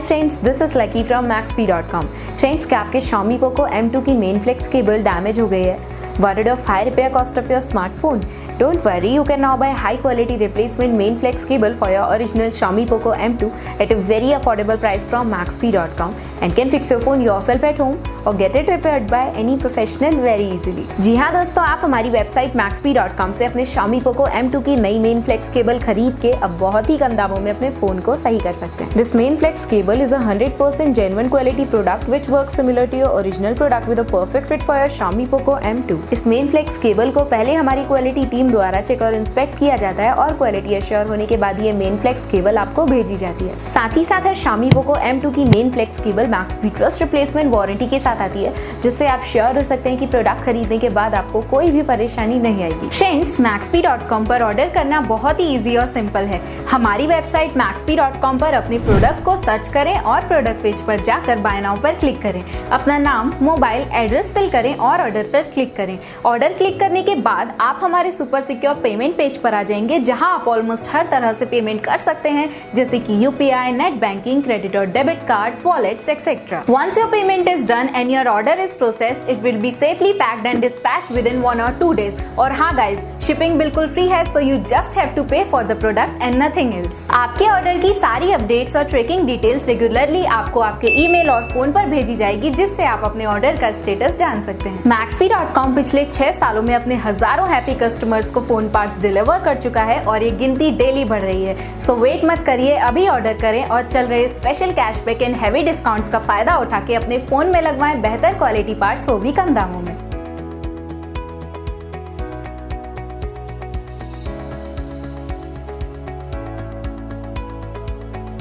Friends, this is lucky from Maxbhi.com। Friends, क्या आपके Xiaomi Poco M2 की main flex cable damage हो गई है? Worried of high repair cost of your smartphone? Don't worry, you can now buy high quality replacement main flex cable for your original Xiaomi Poco M2 at a very affordable price from Maxbhi.com and can fix your phone yourself at home or get it repaired by any professional very easily। जी हाँ दोस्तों, आप हमारी website Maxbhi.com से अपने Xiaomi Poco M2 की नई main flex cable खरीद के अब बहुत ही कम दामों में अपने फोन को सही कर सकते हैं। This main flex cable is a 100% genuine quality product which works similar to your original product with a perfect fit for your Xiaomi Poco M2। इस मेन फ्लेक्स केबल को पहले हमारी क्वालिटी टीम द्वारा चेक और inspect किया जाता है और क्वालिटी एश्योर होने के बाद ये मेन फ्लेक्स केबल आपको भेजी जाती है। साथ ही साथ Xiaomi Poco M2 की main flex cable Maxbhi trust replacement warranty के साथ आती है, जिससे आप श्योर हो सकते हैं कि प्रोडक्ट खरीदने के बाद आपको कोई भी परेशानी नहीं आएगी। फ्रेंड्स, Maxbhi.com पर ऑर्डर करना बहुत ही इजी और सिंपल है। हमारी वेबसाइट Maxbhi.com पर अपने प्रोडक्ट को सर्च करें और प्रोडक्ट पेज पर जाकर बाय नाउ पर क्लिक करें, अपना नाम, मोबाइल एड्रेस फिल करें और ऑर्डर पर क्लिक करें। ऑर्डर क्लिक करने के बाद आप हमारे सुपर सिक्योर पेमेंट पेज पर आ जाएंगे, जहां आप ऑलमोस्ट हर तरह से पेमेंट कर सकते हैं, जैसे कि यूपीआई, नेट बैंकिंग, क्रेडिट और debit cards, wallets etcetera. Once your payment is done and your order is processed, it will be safely packed and dispatched within 1 or 2 days। और हाँ गाइज, शिपिंग बिल्कुल free है, so you just have to pay for the product and nothing else. आपके order की सारी updates और tracking details regularly आपको आपके ईमेल और फोन पर भेजी जाएगी, जिससे आप अपने ऑर्डर का स्टेटस जान सकते हैं। Maxbhi.com पिछले 6 सालों में अपने हजारों हैप्पी कस्टमर्स को फोन पार्ट्स डिलीवर कर चुका है और ये गिनती डेली बढ़ रही है। सो वेट मत करिए, अभी ऑर्डर करें और चल रहे special cashback and heavy discounts का फायदा उठा के अपने फोन में लगवाएं बेहतर क्वालिटी पार्ट्स, वो भी कम दामों में।